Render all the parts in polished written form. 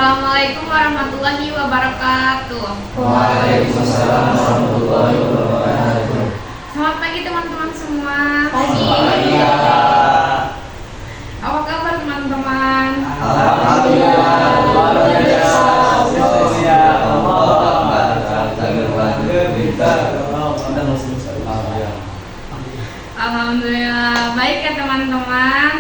Assalamualaikum warahmatullahi wabarakatuh. Waalaikumsalam warahmatullahi wabarakatuh. Selamat pagi teman-teman semua. Pagi. Apa kabar teman-teman? Alhamdulillah. Luar biasa. Alhamdulillah baik ya teman-teman.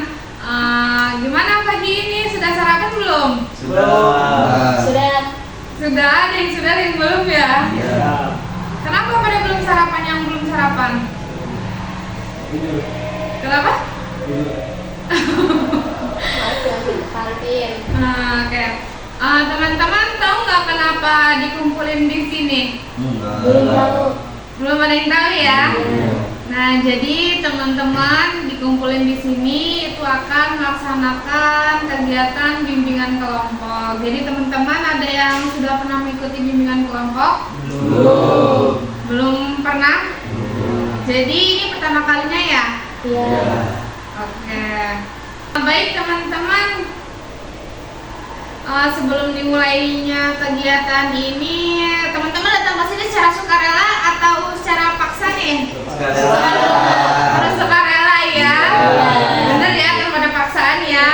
Gimana pagi ini? Sudah sarapan belum? Sudah. Sudah ada yang sudah, ada yang belum ya? Iya. Kenapa pada belum sarapan, yang belum sarapan? Kenapa? Oke. Teman-teman tahu nggak kenapa dikumpulin di sini? Belum tahu. Belum ada yang tahu ya? Nah, jadi teman-teman dikumpulin di sini itu akan melaksanakan kegiatan bimbingan kelompok. Jadi teman-teman ada yang sudah pernah mengikuti bimbingan kelompok? Belum. Belum pernah? Jadi ini pertama kalinya ya? Iya. Oke. Baik teman-teman, sebelum dimulainya kegiatan ini, teman-teman datang ke sini secara sukarela atau secara paksa nih? Harus sukarela ya. Benar ya, daripada paksaan ya.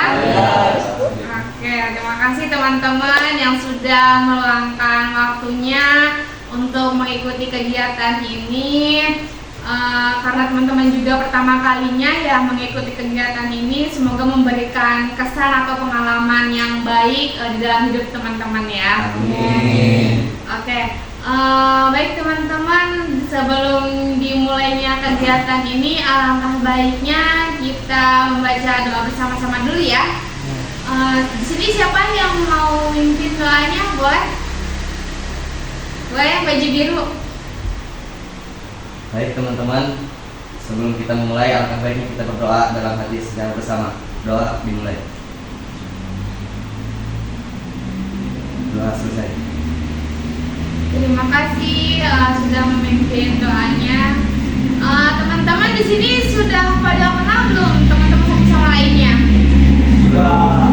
Oke, terima kasih teman-teman yang sudah meluangkan waktunya untuk mengikuti kegiatan ini. Karena teman-teman juga pertama kalinya ya mengikuti kegiatan ini, semoga memberikan kesan atau pengalaman yang baik di dalam hidup teman-teman ya. Amin. Oke, baik teman-teman, sebelum dimulainya kegiatan ini, alangkah baiknya kita membaca doa bersama-sama dulu ya. Di sini siapa yang mau mimpin doanya? Boleh? Boleh, baju biru. Baik teman-teman, sebelum kita memulai, alangkah baiknya kita berdoa dalam hati secara bersama. Doa dimulai. Doa selesai. Terima kasih sudah memimpin doanya. Teman-teman di sini sudah pada kenal belum teman-teman satu sama lainnya? Belum.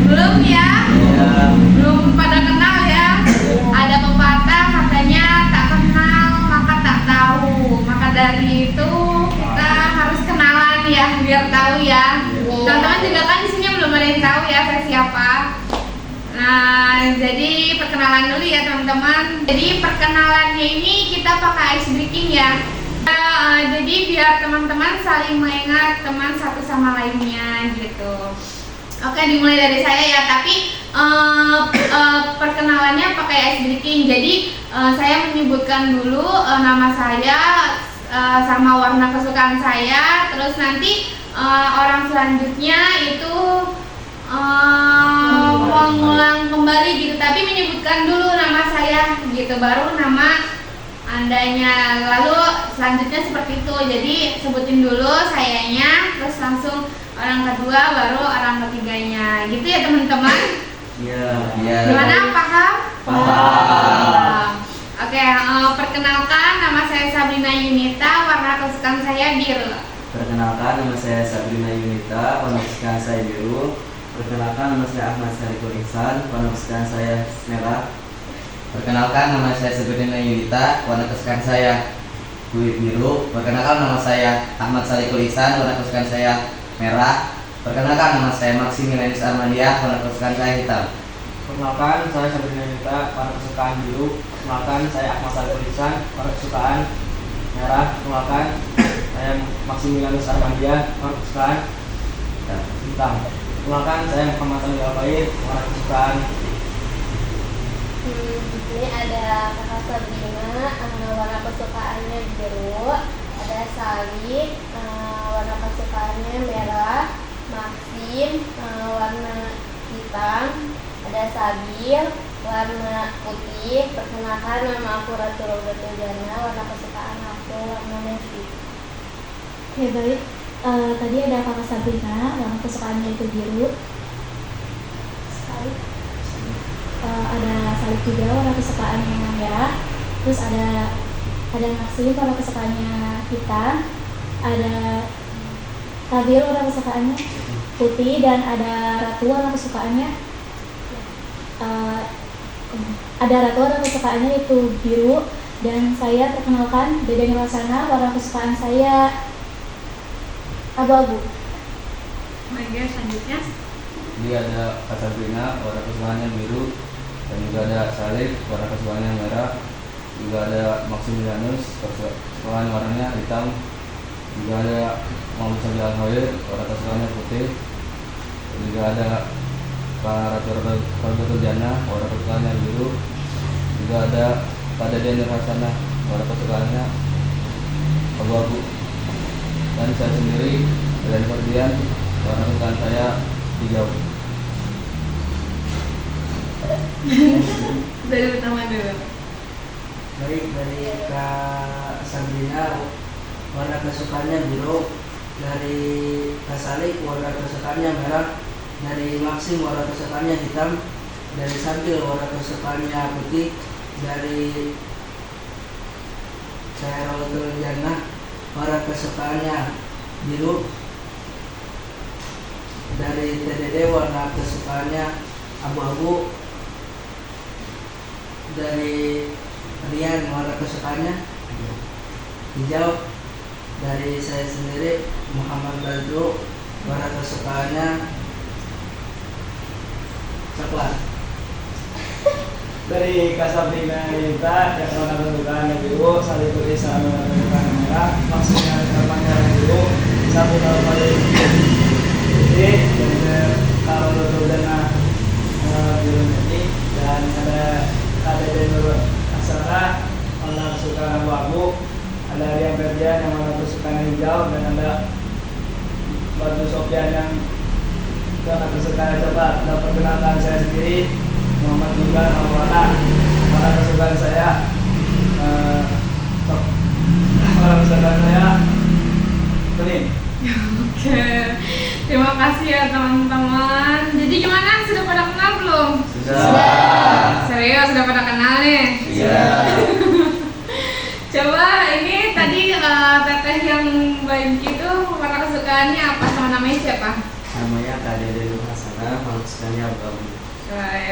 Belum ya? Iya. Belum pada kenal ya? Ada pepatah katanya tak kenal maka tak tahu. Maka dari itu kita harus kenalan ya biar tahu ya. Teman-teman juga kan di sini belum ada yang tahu ya saya siapa. Nah, jadi perkenalan dulu ya teman-teman. Jadi perkenalannya ini kita pakai ice breaking ya. Jadi biar teman-teman saling mengingat teman satu sama lainnya gitu. Oke, dimulai dari saya ya. Tapi perkenalannya pakai ice breaking. Jadi saya menyebutkan dulu nama saya sama warna kesukaan saya. Terus nanti orang selanjutnya itu mengulang kembali gitu, tapi menyebutkan dulu nama saya gitu, baru nama andanya, lalu selanjutnya seperti itu. Jadi sebutin dulu sayanya, terus langsung orang kedua, baru orang ketiganya gitu ya teman-teman. Iya. Gimana, paham? Paham. Oke, perkenalkan nama saya Sabrina Yunita, warna kesukaan saya biru. Perkenalkan, nama saya Sabrina Yunita, warna kesukaan saya biru. Perkenalkan, nama saya Ahmad Sarikul Ihsan, warna kesukaan saya merah. Perkenalkan, nama saya Sabrina Yunita, warna kesukaan saya kulit biru. Perkenalkan, nama saya Ahmad Sarikul Ihsan, warna kesukaan saya merah. Perkenalkan, nama saya Maximilianus Armandia, warna kesukaan saya hitam. Perkenalkan, saya Sabrina Yunita, warna kesukaan biru. Perkenalkan, saya Ahmad Sarikul Ihsan, warna kesukaan merah. Perkenalkan, saya Maximilianus Armandia, warna kesukaan hitam. Perkenalkan, saya Muhammad Sandi Al-Faid, warna kesukaan. Ini ada kakak Sabrina, warna kesukaannya biru. Ada Salih, warna kesukaannya merah. Maxim, warna hitam. Ada Sabil, warna putih. Perkenalkan, nama aku Ratu Roberto Jana, warna kesukaan aku warna navy. Oke, baik. Tadi ada kakak Sabrina, warna kesukaannya itu biru. Ada Salih juga, warna kesukaannya merah. Terus ada Maxim, warna kesukaannya hitam. Ada Sabil, warna kesukaannya putih. Dan ada Ratu, warna kesukaannya eh, ada ratu warna kesukaannya itu biru, dan saya perkenalkan Dede Nurasana, warna kesukaan saya abu-abu. Oke, selanjutnya. Jadi ada Kak Sabrina, warna kesukaannya biru, dan juga ada Salih, warna kesukaannya merah, juga ada Maximilianus, kesukaan warnanya hitam, juga ada Muhammad Sabi Al-Hoir, warna kesukaannya putih, dan juga ada Kak Ratu Roberto Jana, warna kesukaannya biru, juga ada Kak Dede Nurhasana, warna kesukaannya abu-abu, dan saya sendiri dan Ferdian, warna kesukaan saya hijau. Dari pertama dulu. Baik, dari Kak Sabrina warna kesukaannya biru, dari Kak Salik warna kesukaannya merah, dari Maxim warna kesukaannya hitam, dari Santil warna kesukaannya putih, dari Khairul Jannah warna kesukaannya biru, dari TDD warna kesukaannya abu-abu, dari Rian warna kesukaannya hijau, dari saya sendiri Muhammad Badru warna kesukaannya coklat. Dari Kak Sabrina Yunita yang warna kesukaannya biru, Salih Tulisan warna kesukaannya merah, maksudnya warna biru, satu kalau paling putih, dan kalau dana biru ini, dan ada Dede Nurhasana warna kesukaan abu-abu, ada Rian Ferdian yang warna kesukaan hijau, dan ada Batu Sofyan yang warna kesukaan coklat. Dan perkenalkan saya sendiri Muhammad Munggar, warna kesukaan saya warna kesukaan saya kuning. Oke, terima kasih ya teman-teman. Jadi gimana? Sudah pada kenal belum? Sudah. Serius, sudah pada kenal nih? Iya. Coba ini tadi teteh yang baik itu warna kesukaannya apa, sama namanya siapa? Namanya Kak Dede Nurhasana, warna kesukaannya abu-abu.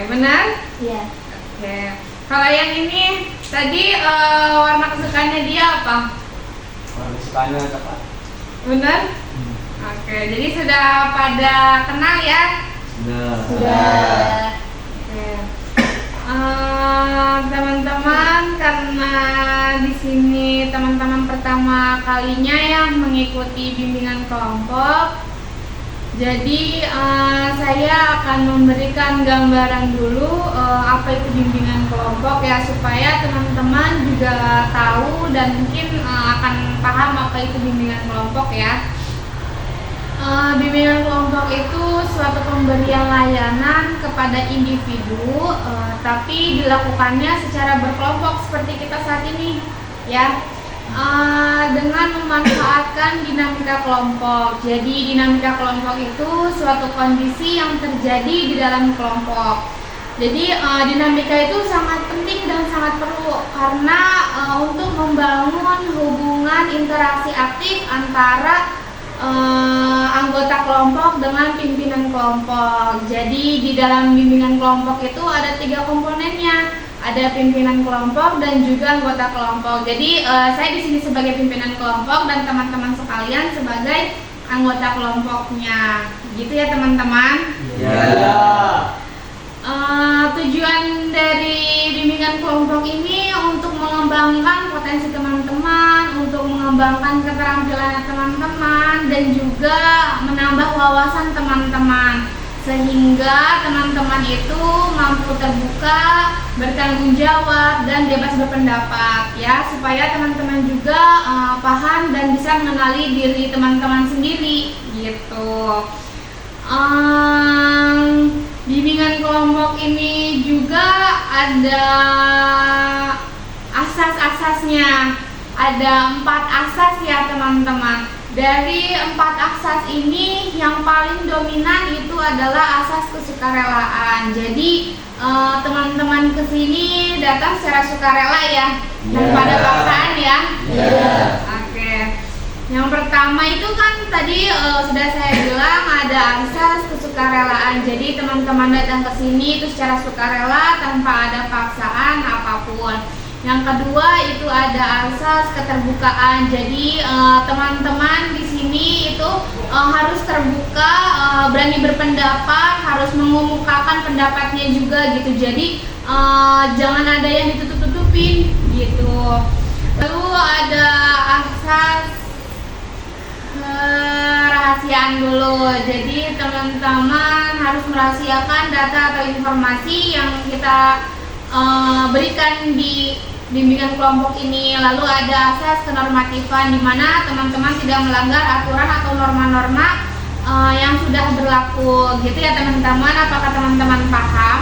Benar? Iya. Oke. Kalau yang ini tadi warna kesukaannya dia apa? Warna kesukaannya coklat. Benar? Oke, jadi sudah pada kenal ya? Sudah. Oke. Teman-teman, karena di sini teman-teman pertama kalinya yang mengikuti bimbingan kelompok, jadi saya akan memberikan gambaran dulu apa itu bimbingan kelompok ya, supaya teman-teman juga tahu dan mungkin akan paham apa itu bimbingan kelompok ya. Bimbingan kelompok itu suatu pemberian layanan kepada individu, tapi dilakukannya secara berkelompok seperti kita saat ini ya. Dengan memanfaatkan dinamika kelompok. Jadi dinamika kelompok itu suatu kondisi yang terjadi di dalam kelompok. Jadi dinamika itu sangat penting dan sangat perlu karena untuk membangun hubungan interaksi aktif antara anggota kelompok dengan pimpinan kelompok. Jadi di dalam bimbingan kelompok itu ada 3 komponennya. Ada pimpinan kelompok dan juga anggota kelompok. Jadi saya di sini sebagai pimpinan kelompok dan teman-teman sekalian sebagai anggota kelompoknya. Gitu ya teman-teman. Ya. Tujuan dari bimbingan kelompok ini untuk mengembangkan potensi teman-teman, untuk mengembangkan keterampilan teman-teman, dan juga menambah wawasan teman-teman, sehingga teman-teman itu mampu terbuka, bertanggung jawab, dan bebas berpendapat ya, supaya teman-teman juga paham dan bisa mengenali diri teman-teman sendiri gitu. Bimbingan kelompok ini juga ada asas-asasnya, ada 4 asas ya teman-teman. Dari 4 asas ini yang paling dominan itu adalah asas kesukarelaan. Jadi teman-teman kesini datang secara sukarela ya, daripada paksaan ya. Oke. Yang pertama itu kan tadi sudah saya bilang ada asas kesukarelaan. Jadi teman-teman datang ke sini itu secara sukarela tanpa ada paksaan apapun. Yang kedua itu ada asas keterbukaan. Jadi teman-teman di sini itu harus terbuka, berani berpendapat, harus mengemukakan pendapatnya juga gitu. Jadi jangan ada yang ditutup-tutupin gitu. Lalu ada asas kerahasiaan dulu. Jadi teman-teman harus merahasiakan data atau informasi yang kita berikan di bimbingan kelompok ini. Lalu ada asas kenormatifan di mana teman-teman tidak melanggar aturan atau norma-norma yang sudah berlaku gitu ya teman-teman. Apakah teman-teman paham?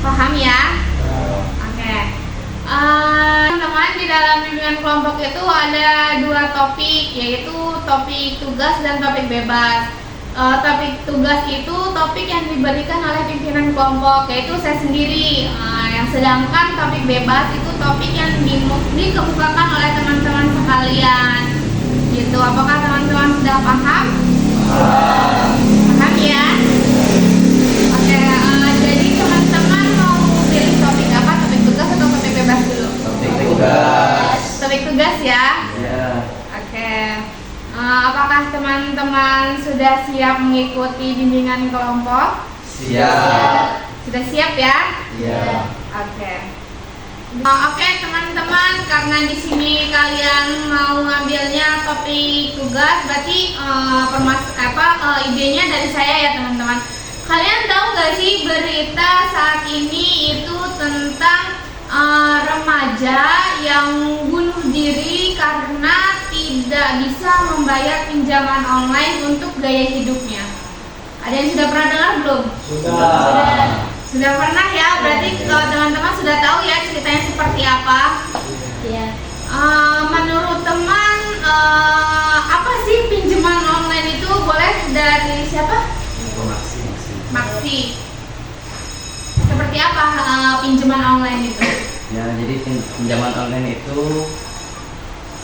Paham ya? Oke. Teman-teman, di dalam bimbingan kelompok itu ada 2 topik, yaitu topik tugas dan topik bebas. Topik tugas itu topik yang diberikan oleh pimpinan kelompok, yaitu saya sendiri. Yang sedangkan topik bebas itu topik yang dikemukakan oleh teman-teman sekalian. Gitu. Apakah teman-teman sudah paham? Paham ya? Oke. Jadi teman-teman mau pilih topik apa? Topik tugas atau topik bebas dulu? Topik tugas. Topik tugas ya. Ya. Oke. Apakah teman-teman sudah siap mengikuti bimbingan kelompok? Siap. Sudah siap ya? Iya. Oke. Oke teman-teman, karena di sini kalian mau ngambilnya topik tugas, berarti idenya dari saya ya teman-teman. Kalian tahu nggak sih berita saat ini itu tentang remaja yang bunuh diri karena tidak bisa membayar pinjaman online untuk gaya hidupnya. Ada yang sudah pernah dengar belum? Sudah pernah ya? Berarti teman-teman sudah tahu ya ceritanya seperti apa? Iya. Menurut teman, apa sih pinjaman online itu? Boleh dari siapa? Maksi. Seperti apa pinjaman online itu? Ya, jadi pinjaman online itu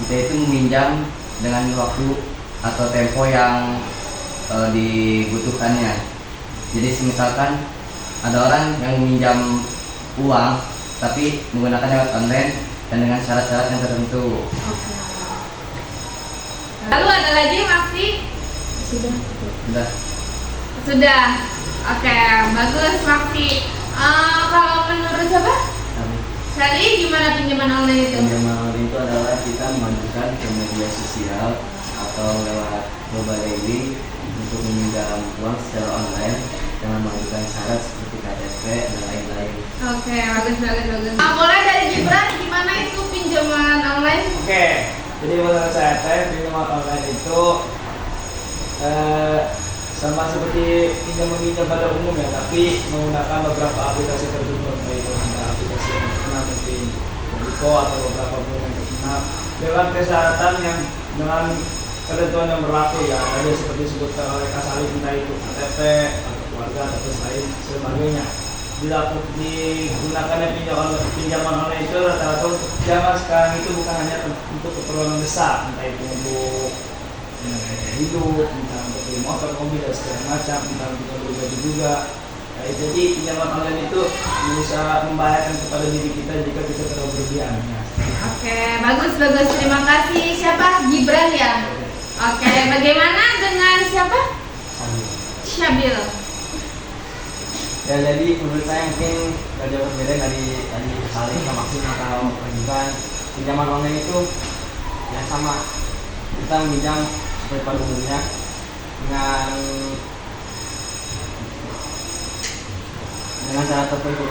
kita itu meminjam dengan waktu atau tempo yang dibutuhkannya. Jadi misalkan ada orang yang meminjam uang tapi menggunakan lewat online dan dengan syarat-syarat yang tertentu. Lalu ada lagi Maksi? Sudah. Oke, bagus Maksi. Kalau menurut siapa? Sally, gimana pinjaman online itu? Pinjaman online itu adalah kita mengajukan ke media sosial atau lewat mobile banking untuk meminjam uang secara online dengan mengajukan syarat seperti KTP dan lain-lain. Oke, bagus. Mulai dari Gibran, gimana itu pinjaman online? Oke, jadi menurut saya pinjaman online itu sama seperti pinjam-meminjam pada umumnya, tapi menggunakan beberapa aplikasi tertentu, yaitu ada aplikasi yang terkenal mungkin Bico atau beberapa yang terkenal dengan persyaratan yang dengan ketentuan yang berlaku ya, ada seperti disebutkan oleh Kasali, entah itu KTP atau keluarga atau lain sebagainya. Digunakannya pinjaman online itu rata-rata zaman sekarang itu bukan hanya untuk keperluan besar, entah itu untuk hidup, entah untuk beli motor, mobil dan segala macam, entah untuk beli baju juga. Jadi pinjaman online itu bisa membahayakan kepada diri kita jika kita terlalu berlebihan. Oke, bagus. Terima kasih. Siapa? Gibran ya? Oke, bagaimana dengan siapa? Syabil. Ya, jadi menurut saya mungkin gak jauh berbeda dari tadi saling sama Maksim atau Gibran. Pinjaman online itu ya sama, kita meminjam seperti pada umumnya dengan syarat tertentu.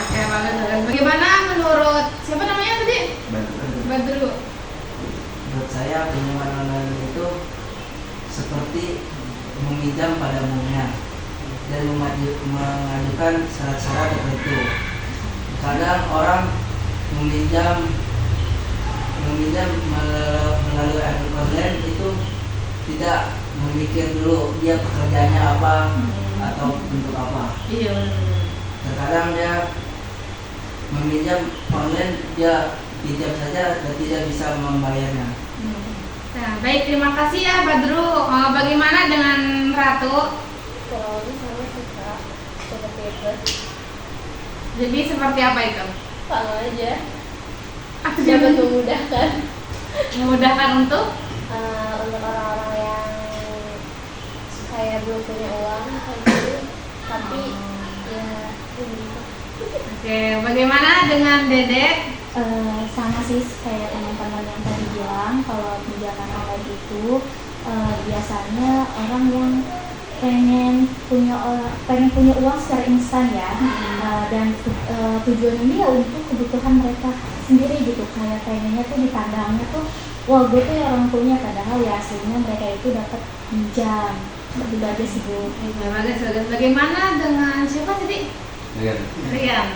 Oke, bagus. Bagaimana menurut siapa namanya tadi? Badru. Menurut saya pinjaman online itu seperti meminjam pada umumnya dan mengajukan syarat-syarat tertentu. Kadang orang meminjam melalui online itu tidak memikir dulu dia pekerjaannya apa atau untuk apa. Iya. Terkadang dia meminjam online dia pinjam saja dan tidak bisa membayarnya. Nah, baik, terima kasih ya Badru. Bagaimana dengan Ratu? Kalau ini sama sih Kak, seperti itu. Jadi seperti apa itu? Sama aja. Dapat memudahkan Memudahkan untuk? untuk orang-orang yang kayak belum punya uang kayak gitu. Tapi ya begitu. Oke, bagaimana dengan Dedek? Sama sih kayak teman-teman yang tadi bilang, kalau pinjaman online itu biasanya orang yang pengen punya uang secara instan ya. Dan tujuannya dia untuk kebutuhan mereka sendiri gitu, kayak pengennya tuh ditandangnya tuh wah gue tuh ya orang punya, padahal ya aslinya mereka itu dapat pinjam. Seperti itu aja sih Bu. Bagus. Bagaimana dengan siapa tadi? Rian.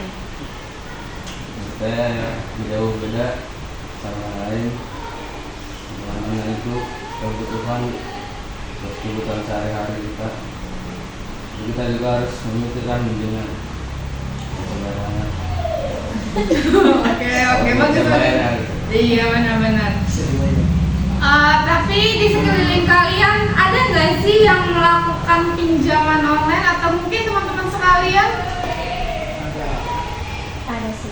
Saya ya jauh beda sama yang lain. Dengan itu kebutuhan sehari-hari kita. Jadi kita juga harus memikirkan dengan sembarangan. Oke, bagus. Iya, benar-benar. Tapi di sekeliling kalian ada nggak sih yang melakukan pinjaman online, atau mungkin teman-teman sekalian? Ada sih.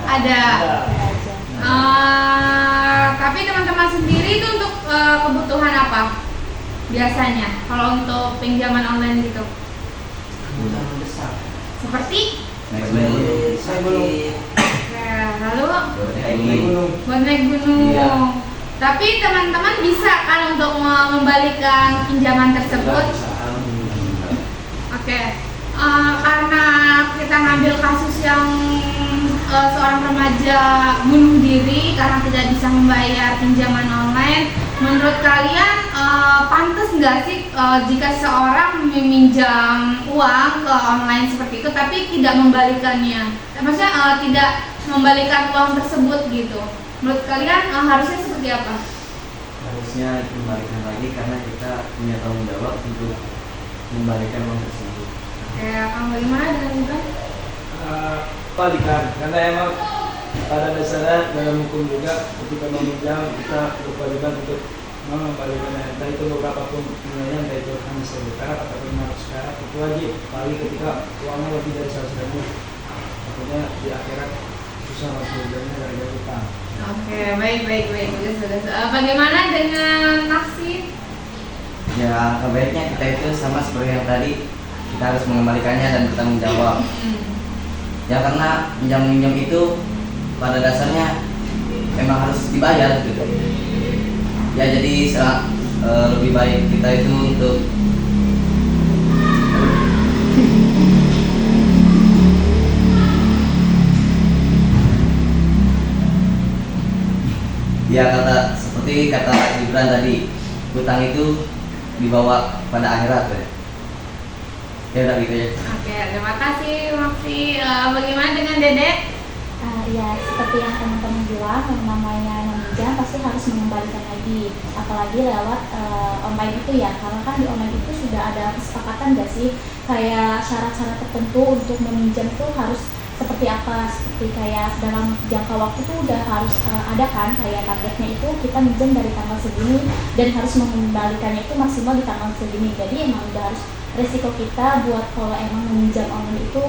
Ada. Ada aja. Tapi teman-teman sendiri itu untuk kebutuhan apa? Biasanya kalau untuk pinjaman online gitu. Kebutuhan mendesak. Seperti? Sakit. Ya, lalu Gunung. buat naik gunung. Iya. Tapi teman-teman bisa kan untuk membalikan pinjaman tersebut? Oke. Karena kita ngambil kasus yang seorang remaja bunuh diri karena tidak bisa membayar pinjaman online. Menurut kalian pantas nggak sih jika seorang meminjam uang ke online seperti itu tapi tidak membalikannya? Maksudnya tidak membalikan uang tersebut gitu. Menurut kalian harusnya seperti apa? Harusnya kembalikan lagi karena kita punya tanggung jawab untuk membalikan uang tersebut. Kayak bagaimana dengan Iban? Balikan, karena emang pada dasarnya dalam hukum juga ketika meminjam kita berkewajiban untuk mengembalikannya, entah itu berapapun nilainya, entah itu hanya 1.000 perak atau 500 perak, itu wajib balik ketika uangnya lebih dari 100.000. Makanya di akhirat susah harus belajarnya gara-gara utang. Oke, baik, bagus. Bagaimana dengan Naksi? Ya, kebaiknya kita itu sama seperti yang tadi, kita harus mengembalikannya dan bertanggung jawab. Ya karena pinjam itu pada dasarnya memang harus dibayar gitu. Ya jadi lebih baik kita itu untuk ya seperti kata Gibran tadi, hutang itu dibawa pada akhirat ya. Ya udah gitu ya. Oke, terima kasih Maksi. Bagaimana dengan Dedek? Ya seperti yang teman-teman bilang, yang namanya meminjam pasti harus mengembalikan lagi, apalagi lewat online itu ya, karena kan di online itu sudah ada kesepakatan gak sih kayak syarat-syarat tertentu untuk meminjam itu harus seperti apa, seperti kayak dalam jangka waktu itu udah harus ada kan kayak targetnya itu kita minjem dari tanggal segini dan harus mengembalikannya itu maksimal di tanggal segini. Jadi emang udah harus resiko kita buat kalau emang meminjam online itu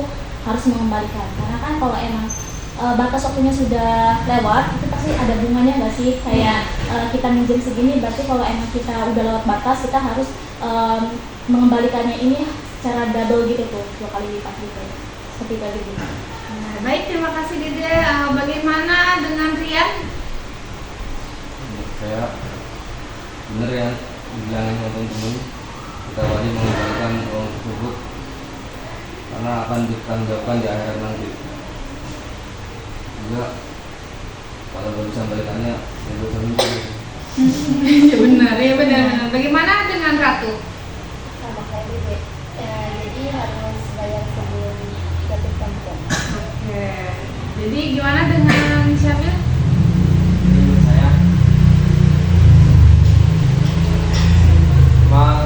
harus mengembalikan, karena kan kalau emang batas waktunya sudah lewat itu pasti ada bunganya nggak sih, kayak kita minjem segini berarti kalau emang kita udah lewat batas kita harus mengembalikannya ini secara double gitu tuh, 2 kali lipat gitu, seperti itu gitu. Baik, terima kasih Dede. Bagaimana dengan Rian? Menurut saya benar ya dibilangin sama teman-teman, kita wajib mengembalikan uang tersebut karena akan ditanggungjawabkan di akhirat nanti. Juga kalau baru bisa balikannya ya baru bisa. Ya benar. Bagaimana dengan Ratu? Sama kayak Dede. Jadi harus bayar sebelum jatuh tempo. Oke. Jadi gimana dengan Syafil? Menurut saya mau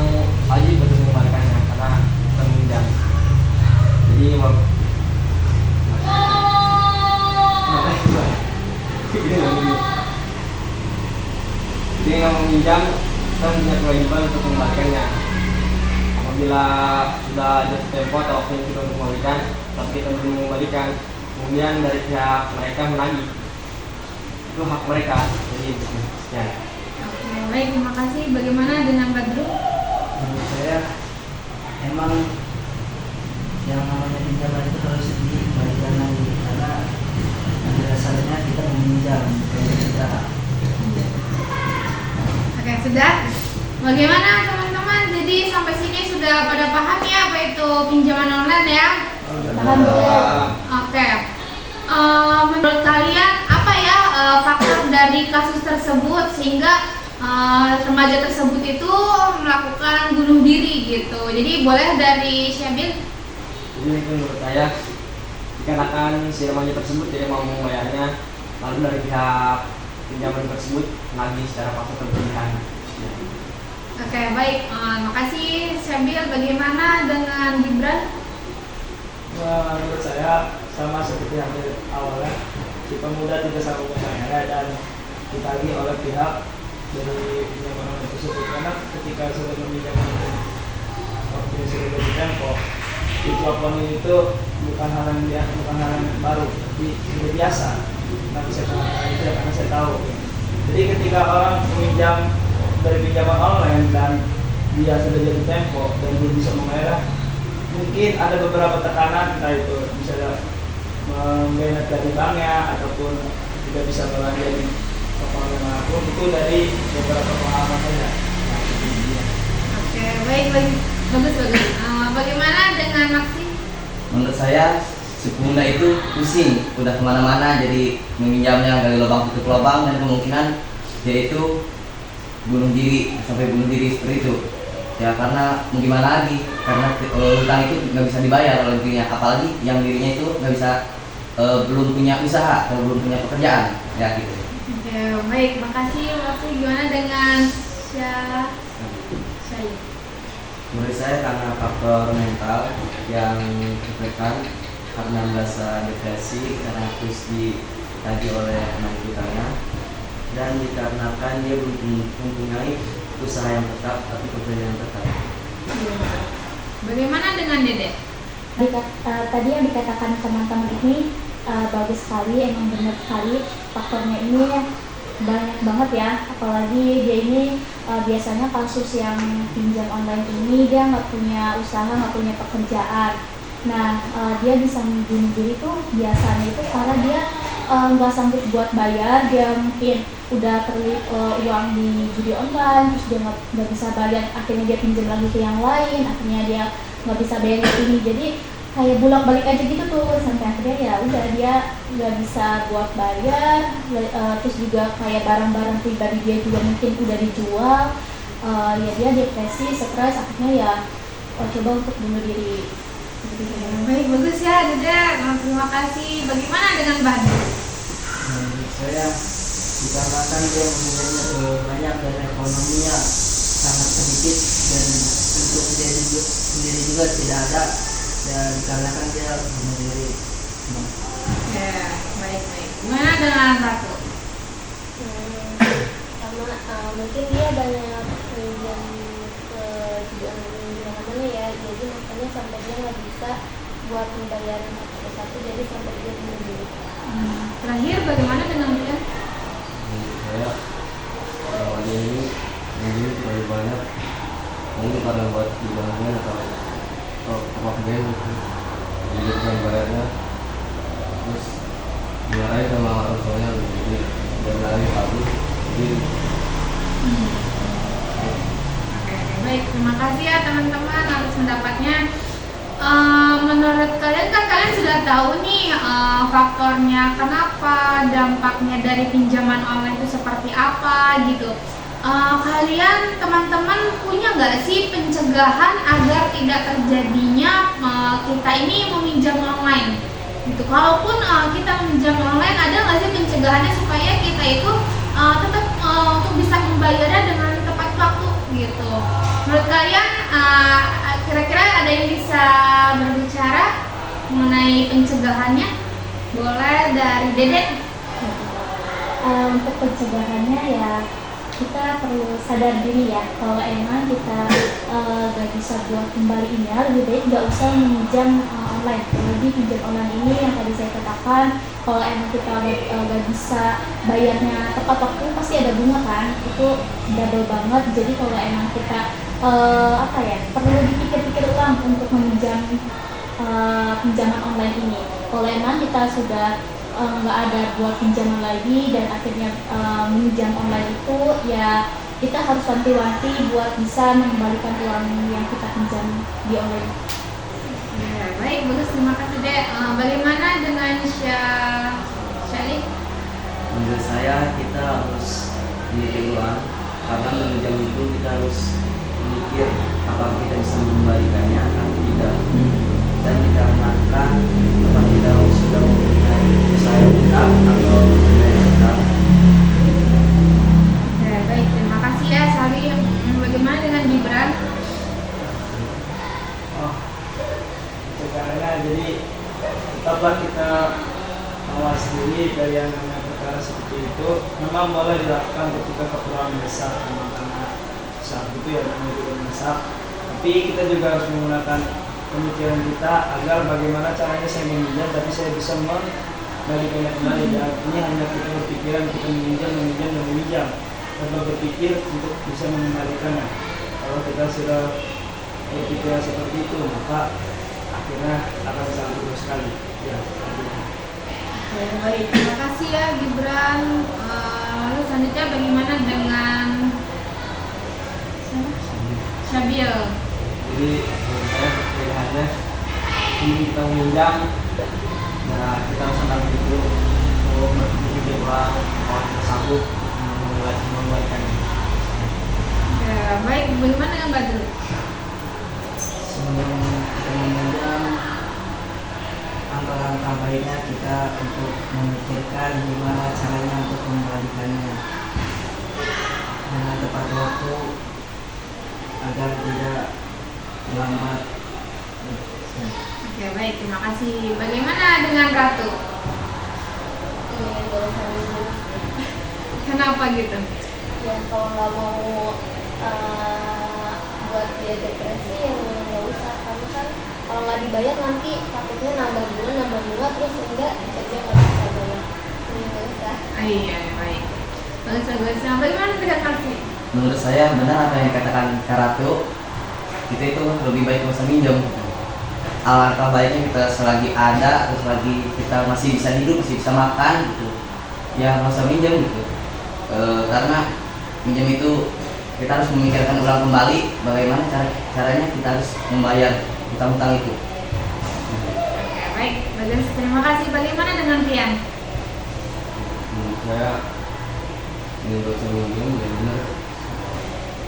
wajib betul mengembalikannya karena peminjam. Jadi mau apabila sudah jatuh tempo atau waktunya kita untuk mengembalikan, tapi kita belum mengembalikan, kemudian dari pihak mereka menagih, itu hak mereka. Jadi sekian. Oke, baik, terima kasih. Bagaimana dengan Badru? Menurut saya emang yang namanya pinjaman itu harus dikembalikan lagi karena pada dasarnya kita meminjam bukan kita. Oke, sudah. Bagaimana teman-teman? Jadi sampai sini sudah pada paham ya apa itu pinjaman online ya? Paham boleh. Oke. Menurut kalian apa ya faktor dari kasus tersebut sehingga remaja tersebut itu melakukan bunuh diri gitu? Jadi boleh dari Syabil? Jadi itu menurut saya dikarenakan si remaja tersebut tidak mau membayarnya, lalu dari pihak pinjaman tersebut menagih secara paksa berlebihan. Oke, baik. Makasih Syabil. Bagaimana dengan Gibran? Menurut saya sama seperti yang awalnya, si pemuda tidak sanggup membayarnya dan ditagih oleh pihak dari pinjaman online tersebut, karena ketika sudah meminjam waktunya sudah lebih tempo, ucapan itu bukan hal yang baru, tapi sudah biasa. Nanti saya katakan itu ya, karena saya tahu. Jadi ketika orang meminjam dari pinjaman online dan dia sudah jatuh tempo dan belum bisa membayar, mungkin ada beberapa tekanan, entah itu bisa membayar dari banknya ataupun tidak bisa belanja di toko manapun, itu dari beberapa pengalaman saya. Oke, baik, bagus. Bagaimana dengan Maxi? Menurut saya si pemuda itu pusing, udah kemana-mana, jadi meminjamnya dari lubang tutup lubang dan kemungkinan dia itu bunuh diri, sampai bunuh diri seperti itu. Ya karena mau gimana lagi, karena utang itu nggak bisa dibayar oleh dirinya, apalagi yang dirinya itu nggak bisa belum punya usaha atau belum punya pekerjaan, ya gitu. Oke, baik, makasih Maxi. Gimana dengan Syahid? Menurut saya karena faktor mental yang tertekan, karena merasa depresi karena terus ditagih oleh teman kitanya, dan dikarenakan dia belum mempunyai usaha yang tetap atau pekerjaan yang tetap. Bagaimana dengan Dede? Tadi yang dikatakan teman-teman ini bagus sekali, emang benar sekali. Faktornya ini banyak banget ya, apalagi dia ini biasanya kasus yang pinjam online ini dia nggak punya usaha, nggak punya pekerjaan. Nah, dia bisa bunuh diri tuh biasanya itu karena dia nggak sanggup buat bayar, dia mungkin udah terlilit uang di judi online, terus dia nggak bisa bayar, akhirnya dia pinjam lagi ke yang lain, akhirnya dia nggak bisa bayar yang ini, jadi kayak bolak-balik aja gitu tuh, sampai akhirnya ya udah dia nggak bisa buat bayar, terus juga kayak barang-barang pribadi dia juga mungkin udah dijual, ya dia depresi, stres, akhirnya ya coba untuk bunuh diri. Baik, bagus ya Dede. Terima kasih. Bagaimana dengan Badru? Menurut saya dikarenakan dia mempunyai banyak dan ekonominya sangat sedikit dan untuk dia sendiri juga tidak ada, dan dikarenakan dia bunuh diri. Ya, baik. Gimana dengan Ratu? Sama mungkin dia banyak pinjam ke judi online mana ya, jadi makanya sampai dia nggak bisa buat membayar satu, jadi sampai dia bunuh diri. Terakhir, bagaimana dengan dia? Menurut saya kalau ada ini terlalu banyak, mungkin karena buat dibangun atau apa game jadi bukan bayarnya, terus dimarahin sama orang tuanya, jadi dan lari kabur, jadi Oke, baik. Terima kasih ya teman-teman atas pendapatnya. Menurut kalian kan kalian sudah tahu nih faktornya, kenapa, dampaknya dari pinjaman online itu seperti apa gitu. Kalian teman-teman punya nggak sih pencegahan agar tidak terjadinya kita ini meminjam online gitu? Kalaupun kita meminjam online, ada nggak sih pencegahannya supaya kita itu tetap untuk bisa membayarnya dengan tepat waktu gitu? Menurut kalian kira-kira ada yang bisa berbicara mengenai pencegahannya? Boleh dari Dede. Untuk pencegahannya ya kita perlu sadar diri ya, kalau emang kita gak bisa bisa buat kembaliinnya, lebih baik nggak usah meminjam online. Terlebih pinjam online ini yang tadi saya katakan, kalau emang kita nggak bisa bayarnya tepat waktu pasti ada bunga kan, itu double banget. Jadi kalau emang kita perlu dipikir-pikir ulang untuk meminjam pinjaman online ini. Kalau emang kita sudah nggak ada buat pinjaman lagi dan akhirnya meminjam online itu, ya kita harus wanti-wanti buat bisa mengembalikan uang yang kita pinjam di online. Ya, baik, bagus, terima kasih Dek. Bagaimana dengan Syali? Menurut saya kita harus memikir ulang, karena meminjam itu kita harus memikir apakah kita bisa mengembalikannya atau tidak. Dan dikarenakan apakah kita sudah mempunyai usaha yang tetap atau tidak yang tetap. Ya, baik, terima kasih ya Syali. Bagaimana dengan Gibran? Oh, karena jadi tetaplah kita mawas diri dari yang namanya perkara seperti itu. Memang boleh dilakukan ketika keperluan besar, karena saat itu ya keperluan besar. Tapi kita juga harus menggunakan pemikiran kita agar bagaimana caranya saya meminjam tapi saya bisa mengembalikannya kembali. Dan ini hanya kita berpikiran kita meminjam tanpa berpikir untuk bisa mengembalikannya. Kalau kita sudah berpikiran seperti itu, maka akhirnya akan sangat buruk sekali. Ya, Ya, baik, terima kasih ya Gibran. Lalu selanjutnya bagaimana dengan Syabil? Jadi menurut saya pilihannya ini kita meminjam, nah kita harus senang itu mau berpikir ulang, mau kita sanggup mengembalikannya. Ya, baik, bagaimana dengan Badrul? Sebelum kita meminjam, langkah-langkah baiknya kita untuk memikirkan gimana caranya untuk mengembalikannya dengan tepat waktu agar tidak lambat. Oke, baik, terima kasih. Bagaimana dengan Ratu? Ini boleh sambil dulu. Kenapa gitu? Ya kalau nggak mau buat dia depresi, yang nggak usah, karena kan kalau nggak dibayar nanti takutnya nambah bunga terus enggak dia nggak bisa bayar. Ini nggak usah. Iya, baik. Bagus. Nah, bagaimana dengan Marfi? Menurut saya benar apa yang dikatakan Kak Ratu, kita itu lebih baik nggak usah minjem. Alangkah baiknya kita selagi ada atau selagi kita masih bisa hidup, masih bisa makan gitu, ya nggak usah minjem gitu. Karena minjem itu kita harus memikirkan ulang kembali bagaimana caranya kita harus membayar utang-utang itu. Oke, baik, bagus. Terima kasih. Bagaimana dengan Tian? Menurut saya ini nggak usah minjem, ya benar.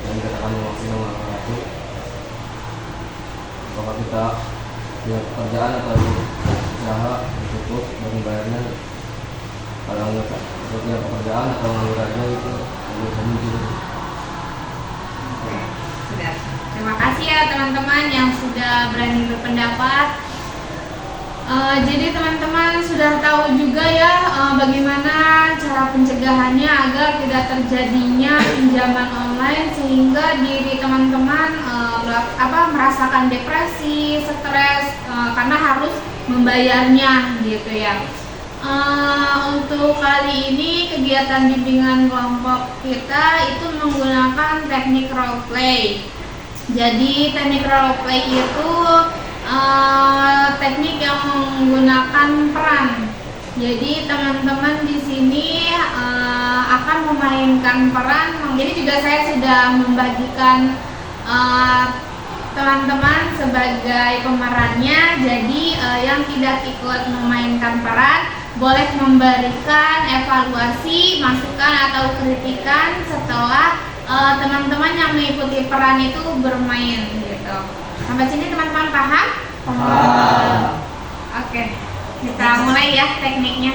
Dan katakan maksimal Kak Ratu, bahwa kita punya pekerjaan atau usaha cukup dan membayarnya. Kalau nggak punya pekerjaan atau nganggur aja itu nggak usah minjem. Sudah. Terima kasih ya teman-teman yang sudah berani berpendapat. Jadi teman-teman sudah tahu juga ya bagaimana cara pencegahannya agar tidak terjadinya pinjaman online sehingga diri teman-teman merasakan depresi, stres karena harus membayarnya gitu ya. Untuk kali ini kegiatan bimbingan kelompok kita itu menggunakan teknik role play. Jadi teknik role play itu teknik yang menggunakan peran. Jadi teman-teman di sini akan memainkan peran. Jadi juga saya sudah membagikan teman-teman sebagai pemerannya. Jadi yang tidak ikut memainkan peran boleh memberikan evaluasi, masukan atau kritikan setelah teman-teman yang mengikuti peran itu bermain gitu. Sampai sini teman-teman paham? Paham. Oke, kita mulai ya tekniknya.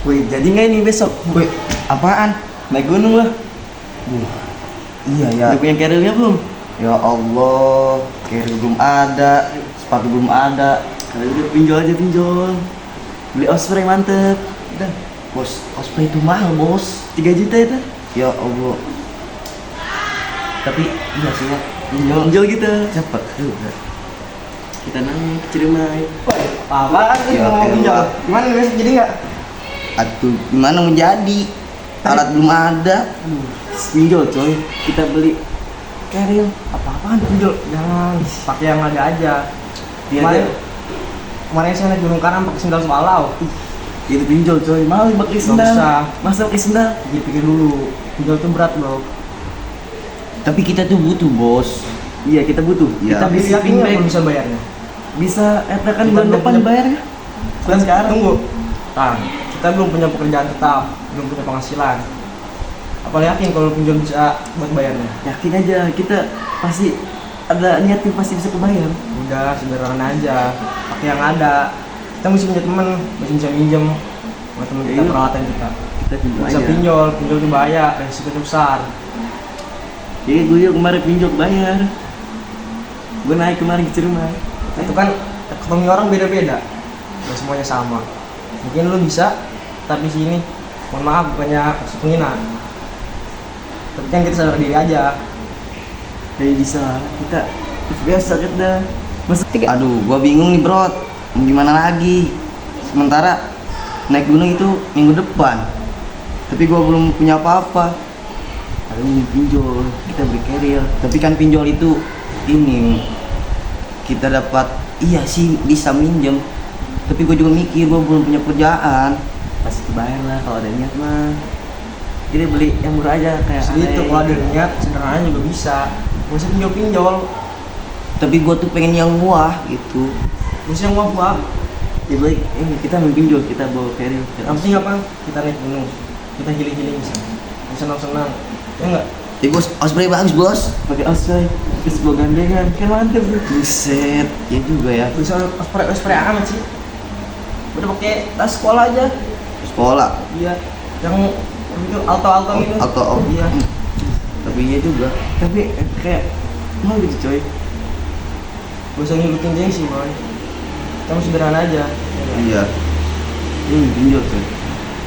Wih, jadi nggak ini besok? Wih, apaan? Naik gunung lah. Iya ya. Udah punya carrier-nya belum? Ya Allah, carrier belum ada, sepatu belum ada. Kalau udah pinjol aja pinjol. Beli osprey mantep. Udah. Bos, cosplay itu mahal bos. 3 juta itu. Ya Allah. Tapi iya sih ya. Pinjol kita. Cepet juga. Kita nanya ke Ciremai. Apa sih Ya, mau pinjol? elah. Gimana besok jadi nggak? Atuh gimana menjadi? Alat belum ada. Pinjol coy. Kita beli keril. Apa-apaan pinjol? Jangan pakai yang ada aja. Iya, Kemarin, iya. kemarin saya naik Gunung Karam pakai sendal sebalau. Itu pinjol coy. Mahal pakai Nggak sendal. usah. Masa pakai sendal? Pikir dulu. Pinjol itu berat bro. Tapi kita tuh butuh bos. Iya, kita butuh. Iya. Kita Tapi bisa yakin nggak pinback. belum bisa bayarnya? Bisa kan Kita bulan belum depan punya- bayarnya. Dan sekarang. tunggu. Nah, kita belum punya pekerjaan tetap, belum punya penghasilan. Apa yakin kalau pinjol bisa buat bayarnya? Yakin aja, kita pasti ada niatnya, pasti bisa kebayar. Udah sederhana aja, pakai yang ada. Kita mesti punya teman, mesti bisa minjem buat teman kita Iya. peralatan kita. Kita pinjol Bisa aja. pinjol itu bahaya, resiko itu besar. Jadi gue juga kemarin pinjol bayar. Gue naik kemarin ke Ciremai. Itu kan ekonomi orang beda-beda, nggak semuanya sama. Mungkin lu bisa, tapi sini, mohon maaf bukannya maksud penghina. Tapi kan kita sadar diri aja. Jadi bisa kita biasa kita. Masa Aduh, gua bingung nih bro. Mau gimana lagi? Sementara naik gunung itu minggu depan. Tapi gua belum punya apa-apa. ada yang pinjol, kita beli keril. Tapi kan pinjol itu ini kita dapat, iya sih bisa minjem. Tapi gue juga mikir gue belum punya kerjaan. Pasti kebayar lah kalau ada niat mah. Jadi beli yang murah aja kayak Segitu Ale. kalau ada niat, sederhana juga bisa. Gak usah pinjol-pinjol, Tapi gue tuh pengen yang wah gitu. gak usah yang wah. Ya baik, ini kita ambil pinjol, kita bawa keril. Yang penting apa? Kita naik gunung, kita healing-healing senang-senang. Ya enggak? Bos, osprey bagus bos. Pakai osprey, terus bawa gandengan, kan mantep bro. Buset, ya juga ya. Bisa spray amat sih. Udah pakai tas sekolah aja. Sekolah. Iya, yang itu alto-alto gitu. Atau oh Iya. Tapi iya juga. Tapi kayak mau gitu coy. Gak usah ngikutin gengsi boy. Kamu sederhana aja. Iya. Ini pinjol coy.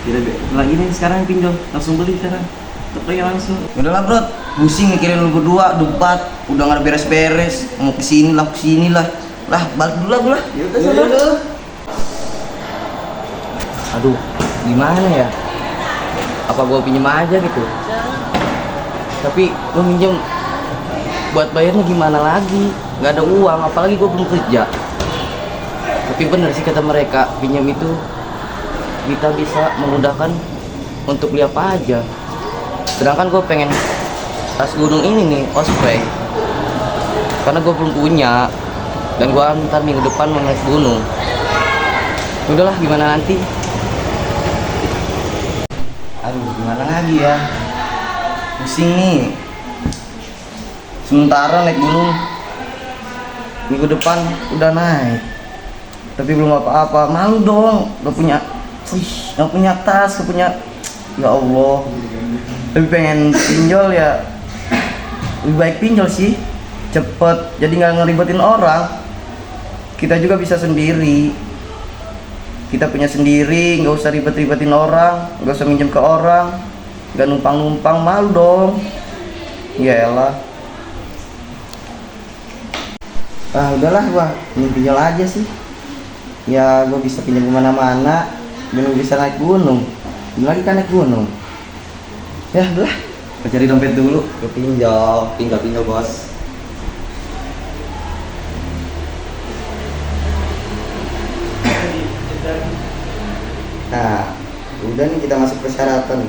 Kita lagi nih sekarang pinjol, langsung beli sekarang. Tepatnya langsung. Udahlah bro, pusing mikirin lu berdua, debat, udah nggak ada beres-beres, mau kesini lah, lah balik dulu lah gue lah. Ya udah sana. Aduh, gimana ya? Apa gua pinjem aja gitu? Tapi gua minjem buat bayarnya gimana lagi? Nggak ada uang, apalagi gua belum kerja. Tapi bener sih kata mereka, pinjam itu kita bisa memudahkan untuk beli apa aja. Sedangkan gue pengen tas gunung ini nih, osprey. Karena gue belum punya. Dan gue ntar minggu depan mau naik gunung. Udahlah, gimana nanti. Aduh, gimana lagi ya? Pusing nih. Sementara naik gunung minggu depan udah naik. Tapi belum apa-apa. Malu dong, gak punya tas, gak punya. Ya Allah, lebih pengen pinjol ya, lebih baik pinjol sih, cepet, jadi nggak ngeribetin orang. Kita juga bisa sendiri, kita punya sendiri, nggak usah ribet-ribetin orang, nggak usah minjem ke orang, nggak numpang-numpang, malu dong. Ya elah. Udahlah gua pinjol aja sih. Ya gua bisa pinjam kemana-mana, dan bisa naik gunung. Belum lagi kan naik gunung. Ya udah, Kita cari dompet dulu. pinjol bos. Nah, udah nih kita masuk persyaratan.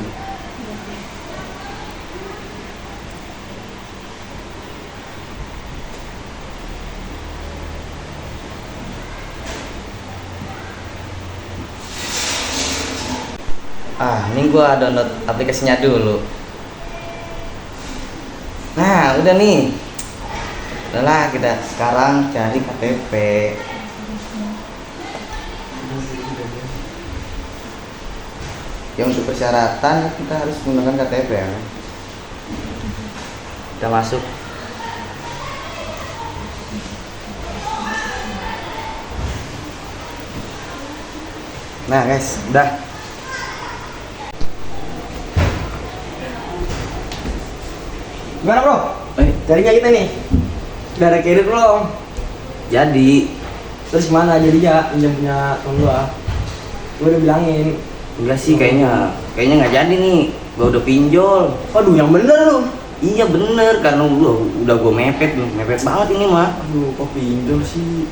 Ini gua download aplikasinya dulu. Nah, udah nih. Udahlah, kita sekarang cari KTP. Yang untuk persyaratan kita harus menggunakan KTP ya. Kita masuk. Nah guys, udah. Gimana bro? Jadinya kita nih. Udah ada kredit belum? Jadi, Terus gimana jadinya pinjam punya temen gua? Gua udah bilangin. enggak sih kayaknya nggak jadi nih. Gua udah pinjol. Waduh, yang bener lu. Iya bener, karena udah gua mepet banget ini mah. Aduh, kok pinjol sih?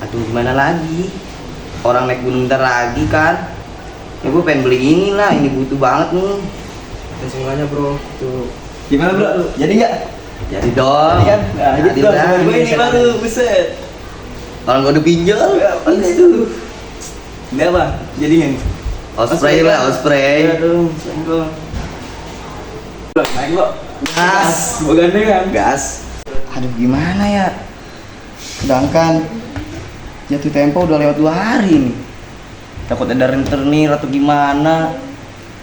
Aduh gimana lagi? Orang naik gunung bentar lagi kan. Ya gue pengen beli ini lah, ini butuh banget nih. Dan semuanya bro, tuh. Gimana bro? Jadi nggak? Jadi dong. Jadi kan? Nah, Jadi dong. lah, Gue ini bisa. baru, buset. Orang gua udah pinjol. Aduh. Ini apa? Jadiin. Osprey lah, osprey. Aduh, senggol. Naik lo. Gas. Gue gandengan. Gas. Aduh gimana ya? Sedangkan jatuh tempo udah lewat 2 hari nih. Takut ada rentenir atau gimana.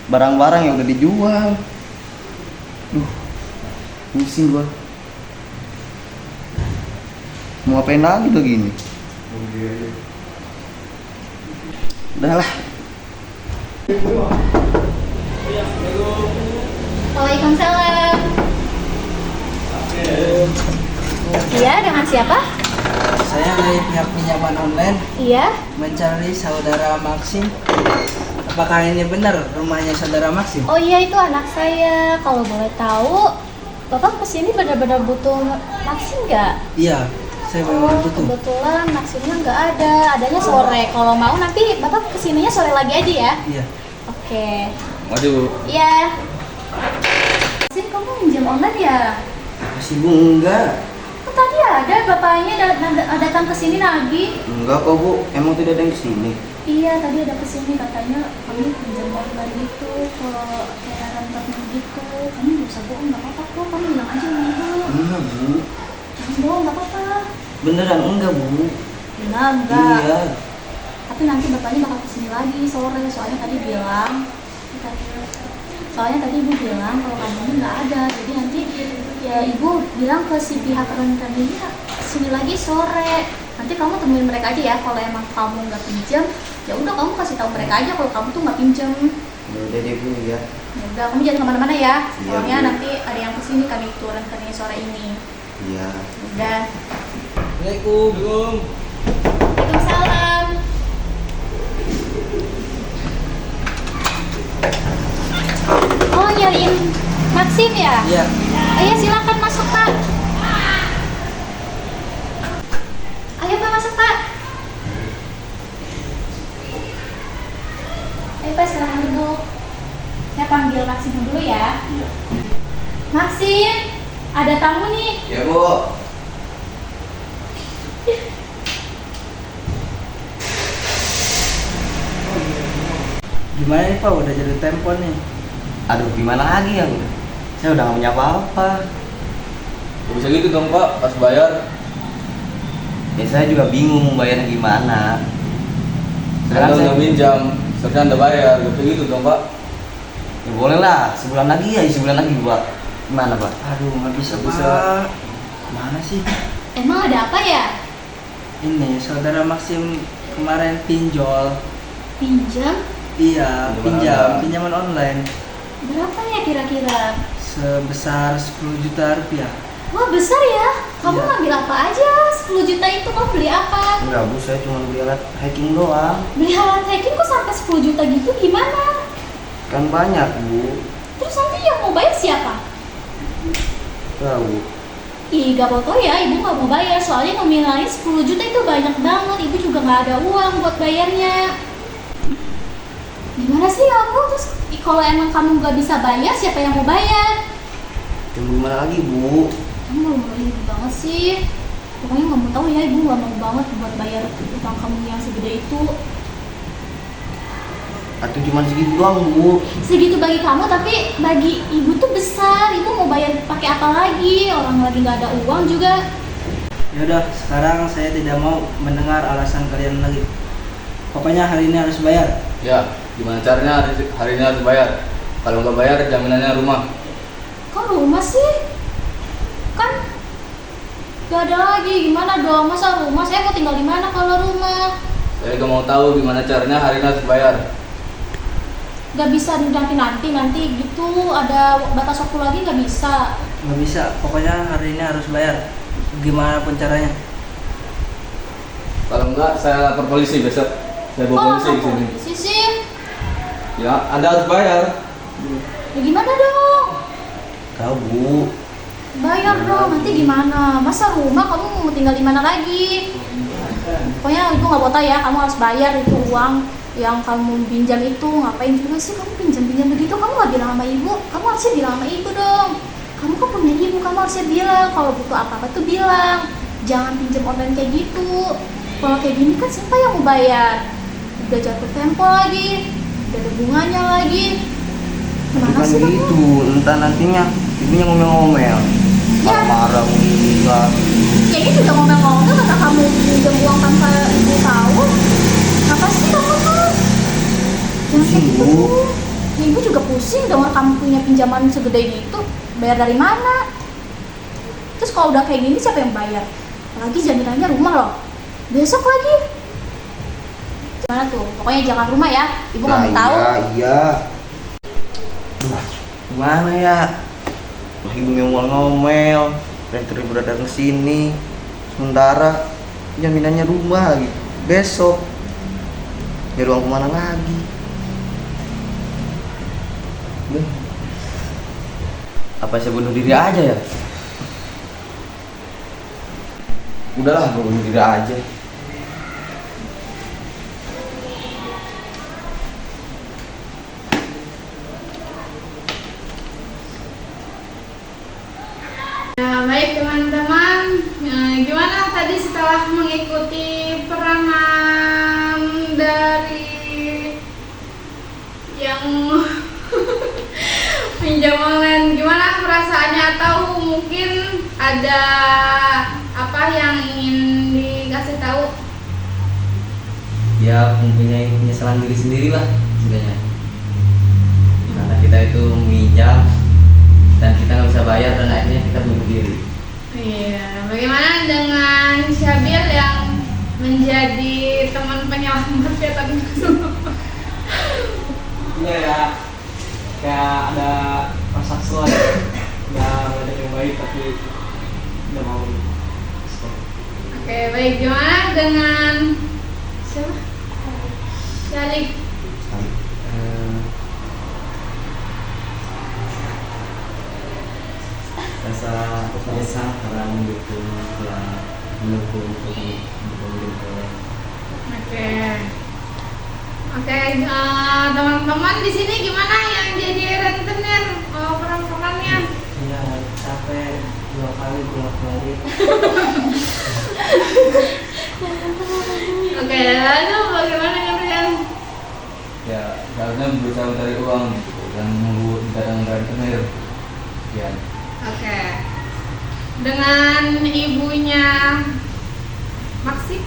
Barang-barang yang udah dijual. Duh, pusing gua. Mau ngapain lagi tuh gini? Udah lah. Waalaikumsalam. Iya, dengan siapa? Saya dari pihak pinjaman online Iya. mencari saudara Maxim. Apakah ini benar rumahnya saudara Maxim? Oh iya, itu anak saya. Kalau boleh tahu, Bapak kesini benar-benar butuh Maxim nggak? Iya, saya Oh, memang butuh. kebetulan Maximnya nggak ada. Adanya sore. Kalau mau nanti Bapak kesininya sore lagi aja ya. Iya. Oke. Waduh, Iya. Maxim, kamu minjam online ya? masih Bu enggak. Kok tadi ada bapaknya datang ke sini lagi? Enggak kok Bu, emang tidak ada yang kesini. Iya, tadi ada kesini katanya kami pinjam online gitu, kalau kayak rentenir gitu. Kamu nggak usah bohong, nggak apa-apa kok. Kamu bilang aja enggak. Enggak Bu, Jangan bohong, nggak apa-apa. beneran enggak Bu. Enggak. Iya. Tapi nanti bapaknya bakal kesini lagi sore. Soalnya tadi ibu bilang kalau kamu nggak ada. Jadi nanti ya ibu bilang ke si pihak rentenirnya sini lagi sore. Nanti kamu temuin mereka aja ya. Kalau emang kamu nggak pinjam, ya udah kamu kasih tahu mereka aja kalau kamu tuh nggak pinjam. Ya udah deh Bu ya. Ya udah, kamu jangan kemana-mana ya. Iya, Soalnya Bu. nanti ada yang kesini kami turun ke sore ini. Iya. Udah. Assalamualaikum. Waalaikumsalam. Oh, nyariin Maxim ya? Iya. Ayo silakan masuk Pak. Ayo Pak, masuk Pak. Ayo Pak, silahkan duduk. Saya panggil Maxim dulu ya. Maxim, ada tamu nih. Ya Bu. Gimana nih Pak? Udah jadi tempo nih. Aduh gimana lagi ya? Saya udah gak punya apa-apa. Bisa gitu dong Pak, pas bayar. Ya saya juga bingung mau bayarnya gimana. Anda udah minjam, sekarang Anda bayar, gitu dong Pak. Ya boleh lah, sebulan lagi Pak. Gimana Pak? Aduh, nggak bisa Nggak bisa. Pak. Mana sih? Emang ada apa ya? Ini saudara Maxim kemarin pinjol. Pinjam? Iya, Pinjaman pinjaman online Berapa ya kira-kira? sebesar 10 juta rupiah. Wah besar ya. Kamu Iya. ngambil apa aja? 10 juta itu kamu beli apa? Enggak Bu, saya cuma beli alat hacking doang. Beli alat hacking kok sampai 10 juta gitu gimana? Kan banyak Bu. Terus nanti yang mau bayar siapa? Tahu. Ih gak foto ya, ibu gak mau bayar. Soalnya nominalnya 10 juta itu banyak banget. Ibu juga gak ada uang buat bayarnya. Gimana sih kamu? Terus kalau emang kamu gak bisa bayar, siapa yang mau bayar? Tunggu gimana lagi Bu? Kamu mau ibu banget sih. Pokoknya nggak mau tahu ya, ibu nggak mau banget buat bayar utang kamu yang segede itu. Atau cuma segitu doang Bu? Segitu bagi kamu, tapi bagi ibu tuh besar. Ibu mau bayar pakai apa lagi? Orang lagi nggak ada uang juga. Ya udah, sekarang saya tidak mau mendengar alasan kalian lagi. Pokoknya hari ini harus bayar. Ya, gimana caranya hari ini harus bayar? Kalau nggak bayar, jaminannya rumah. Kok rumah sih? Kan nggak ada lagi. Gimana dong? Masa rumah? Saya mau tinggal di mana kalau rumah? Saya nggak mau tahu gimana caranya hari ini harus bayar. nggak bisa nanti gitu, ada batas waktu lagi nggak bisa. Nggak bisa, pokoknya hari ini harus bayar. Gimana pun caranya. Kalau enggak saya lapor polisi besok. Saya bawa polisi ke sini. Polisi sih? Ya, Anda harus bayar. Ya gimana dong? Tahu Bu. Bayar dong, nanti gimana? Masa rumah kamu mau tinggal di mana lagi? Pokoknya ibu nggak botak ya, kamu harus bayar itu uang yang kamu pinjam itu. Ngapain juga sih kamu pinjam begitu? Kamu nggak bilang sama ibu? Kamu harusnya bilang sama ibu dong. Kamu kan punya ibu, kamu harusnya bilang kalau butuh apa-apa tuh bilang. Jangan pinjam online kayak gitu. Kalau kayak gini kan siapa yang mau bayar? Udah jatuh tempo lagi, udah ada bunganya lagi. Gimana Bukan sih kamu? gitu, entah nantinya ibunya ngomel-ngomel. Marah-marah enggak. Ya ini juga ngomel-ngomel karena kamu pinjam uang tanpa ibu tahu. Apa sih kamu tuh? Jangan kayak gitu. Bu. Ya, ibu juga pusing dengar kamu punya pinjaman segede gitu. Bayar dari mana? Terus kalau udah kayak gini siapa yang bayar? Apalagi jaminannya rumah loh. Besok lagi. Gimana tuh? Pokoknya jangan rumah ya. Ibu nggak mau tahu. Iya. Gimana ya? Wah, ibu ngomel-ngomel, ribu datang ke sini. Sementara jaminannya rumah lagi. Besok nyari uang kemana lagi? Udah. Apa saya bunuh diri aja ya? Udahlah, gue bunuh diri aja. Ya, baik teman-teman, gimana tadi setelah mengikuti peranan dari yang pinjam online, gimana perasaannya, atau mungkin ada apa yang ingin dikasih tahu? Ya mempunyai penyesalan diri sendiri lah sebenarnya. Karena kita itu meminjam dan kita nggak bisa bayar dan akhirnya kita bunuh diri. Iya, bagaimana dengan Syabil yang menjadi teman penyelamat ya tadi? Iya ya, kayak ada rasa kesel ya. Udah banyak yang baik tapi udah mau stop. Oke, baik, gimana dengan siapa? Syalik. Rasa menyesal karena mendukung Oke, teman-teman di sini gimana yang jadi rentenir peran-perannya? Iya, capek 2 kali bolak-balik. Oke, lalu bagaimana kalian? Ya, seharusnya berusaha mencari uang gitu dan menunggu datang rentenir. Ya. Oke, dengan ibunya Maksik.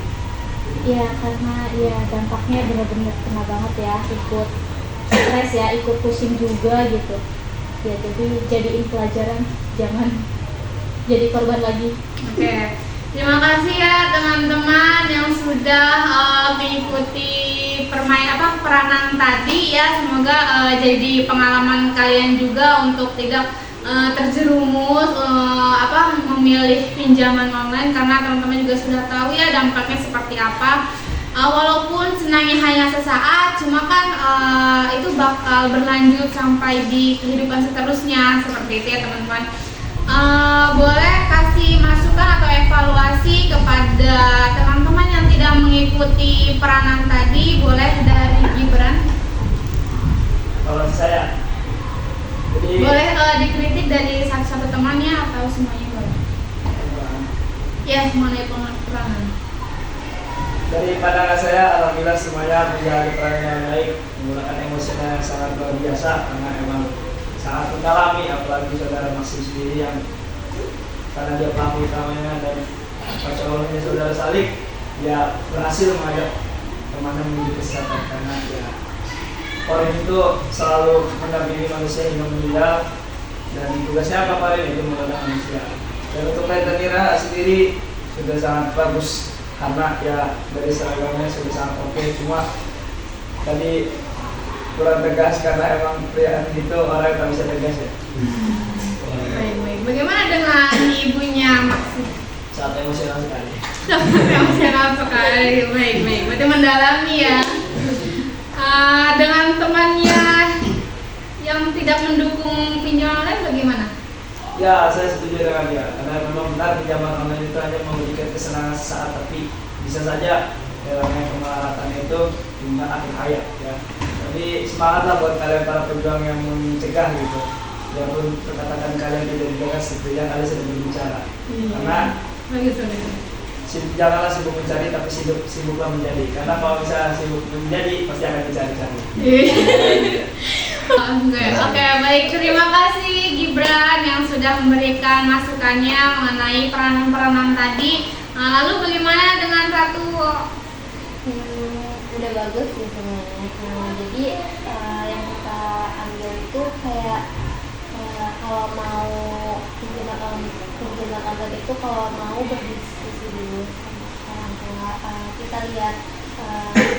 Ya karena ya dampaknya benar-benar kena banget ya, ikut stres ya, ikut pusing juga gitu. Ya jadi jadiin pelajaran, jangan jadi korban lagi. Oke, terima kasih ya teman-teman yang sudah mengikuti peranan tadi ya. Semoga jadi pengalaman kalian juga untuk tidak terjerumus memilih pinjaman online, karena teman-teman juga sudah tahu ya dampaknya seperti apa. Walaupun senangnya hanya sesaat, cuma kan itu bakal berlanjut sampai di kehidupan seterusnya, seperti itu ya teman-teman. Boleh kasih masukan atau evaluasi kepada teman-teman yang tidak mengikuti peranan tadi, boleh dari Gibran. Kalau saya, jadi Boleh dikritik dari satu-satu temannya atau semuanya boleh. Ya, mengenai peranan. dari pandangan saya, alhamdulillah semuanya menjalani peran yang baik, menggunakan emosinya yang sangat luar biasa karena emang sangat mendalami, apalagi saudara Maksim sendiri yang karena dia pelaku utamanya dan pacarnya saudara Salik, dia berhasil mengajak temannya menuju kesehatan karena ya orang itu selalu mendampingi manusia hingga meninggal, dan tugasnya apa paling itu menolong manusia. Dan untuk rentenir sendiri sudah sangat bagus karena ya dari seragamnya sudah sangat oke, cuma tadi kurang tegas karena emang pria itu orang yang tak bisa tegas ya. Baik. Bagaimana dengan ibunya Maxim? Saat emosional sekali. Emosional sekali. Baik. Berarti mendalami ya. Dengan temannya yang tidak mendukung pinjaman online bagaimana? Ya, saya setuju dengan dia karena memang benar pinjaman online itu hanya memberikan kesenangan sesaat, tapi bisa saja dalamnya kemelaratan itu hingga akhir hayat ya. Jadi semangatlah buat kalian para pejuang yang mencegah gitu. Walaupun perkataan kalian tidak didengar, setidaknya kalian sedang berbicara. Karena janganlah sibuk mencari, tapi sibuklah menjadi. Karena kalau bisa sibuk menjadi, pasti akan dicari-cari. Oke, baik. Terima kasih Gibran yang sudah memberikan masukannya mengenai peranan-peranan tadi. Lalu bagaimana dengan Ratu? Udah bagus sih sebenarnya. Jadi yang kita ambil itu kayak kalau mau pinjaman online itu kalau mau berdiskusi dulu sama orang tua. Kita lihat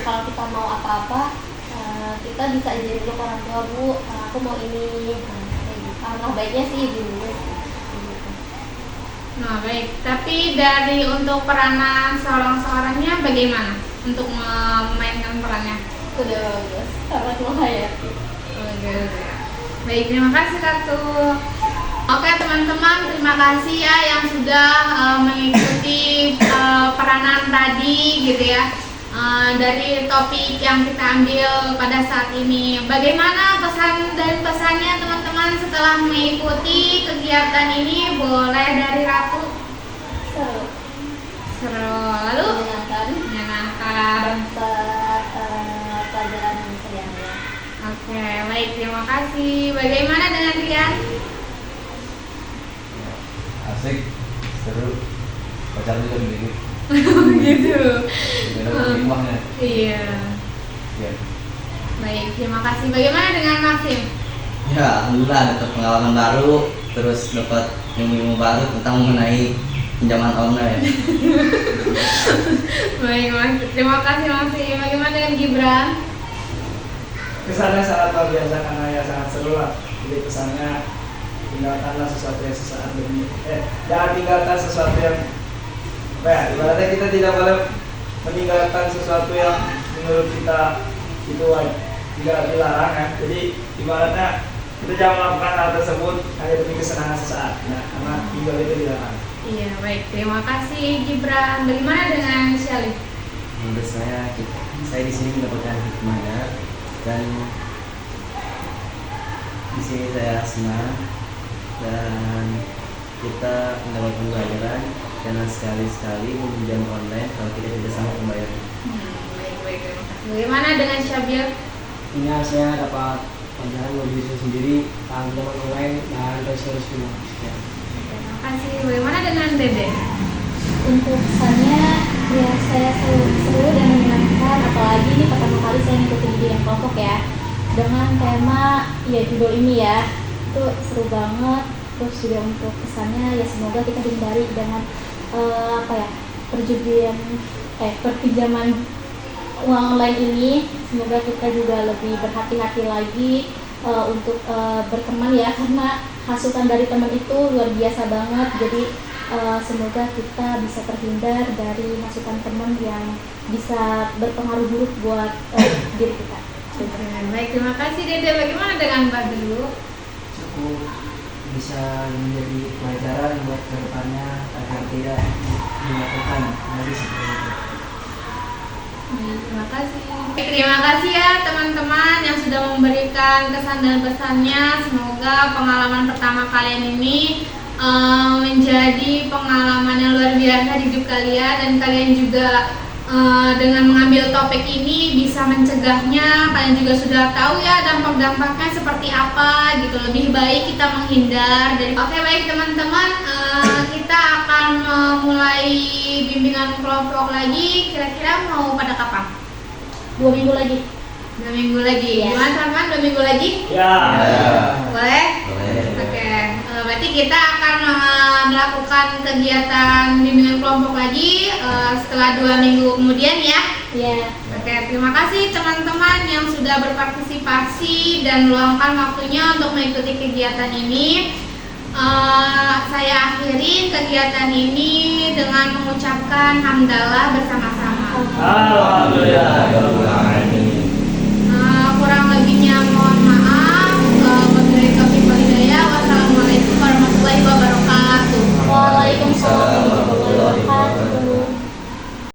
kalau kita mau apa-apa kita bisa izin dulu ke orang tua, Bu, aku mau ini. Alangkah baiknya sih izin dulu. Nah baik, tapi dari untuk peranan seorang-seorangnya bagaimana untuk memainkan perannya? Udah bagus, sangat menghayati. Oke. Baik, terima kasih Ratu. Oke teman-teman, terima kasih ya yang sudah mengikuti peranan tadi gitu ya. Dari topik yang kita ambil pada saat ini. Bagaimana pesan dan pesannya teman-teman setelah mengikuti kegiatan ini? Boleh dari Ratu. Seru. Lalu menyenangkan. Pelajaran yang Oke, baik, terima kasih. Bagaimana dengan Rian? Asik, seru, pacar juga begitu. Begitu. Hikmahnya. Iya. Ya. Baik, terima kasih. Bagaimana dengan Maxim? Ya, alhamdulillah dapat pengalaman baru, terus dapat ilmu baru tentang mengenai pinjaman online. Baik, Mas. Terima kasih Maxim. Bagaimana dengan Gibran? Kesannya sangat luar biasa karena ya sangat seru lah. Jadi pesannya tinggalkanlah sesuatu yang sesaat demi jangan tinggalkan sesuatu yang ibaratnya kita tidak boleh meninggalkan sesuatu yang menurut kita itu tidak dilarang ya. Jadi ibaratnya kita jangan melakukan hal tersebut hanya demi kesenangan sesaat. Nah, karena tinggal itu dilarang. Iya, baik. Terima kasih Gibran. Bagaimana dengan Shelly? Menurut saya di sini mendapatkan hikmahnya dan di sini saya senang dan kita mendapatkan pelajaran jangan sekali-sekali meminjam online kalau kita tidak sanggup membayarnya. Baik, terima kasih. Bagaimana dengan Syabir? Ini saya dapat pelajaran buat diri saya sendiri tentang pinjaman online dan resiko-resiko. Terima kasih. Bagaimana dengan Dede? Untuk pesannya ya saya seru dan menyenangkan, apalagi ini pertama kali saya ngikutin ide yang kelompok ya dengan tema ya judul ini ya, itu seru banget. Terus juga untuk pesannya ya semoga kita hindari dengan perpinjaman uang online ini. Semoga kita juga lebih berhati-hati lagi untuk berteman ya, karena hasutan dari teman itu luar biasa banget. Jadi semoga kita bisa terhindar dari masukan teman yang bisa berpengaruh buruk buat diri kita. Baik, terima kasih Dede. Bagaimana dengan Badru? Cukup bisa menjadi pelajaran buat kedepannya agar tidak dilakukan lagi seperti itu. Terima kasih. Terima kasih ya teman-teman yang sudah memberikan kesan dan pesannya. Semoga pengalaman pertama kalian ini menjadi pengalaman yang luar biasa di hidup kalian, dan kalian juga dengan mengambil topik ini bisa mencegahnya. Kalian juga sudah tahu ya dampak-dampaknya seperti apa gitu. Lebih baik kita menghindar dari. Oke, baik teman-teman, kita akan mulai bimbingan kelompok lagi. Kira-kira mau pada kapan? 2 minggu lagi. 2 minggu lagi. Ya. Gimana teman-teman? 2 minggu lagi? Ya. Boleh? Oke. Berarti kita akan melakukan kegiatan bimbingan kelompok lagi setelah 2 minggu kemudian ya. Ya. Oke, terima kasih teman-teman yang sudah berpartisipasi dan meluangkan waktunya untuk mengikuti kegiatan ini. Saya akhiri kegiatan ini dengan mengucapkan hamdalah bersama-sama. Alhamdulillah.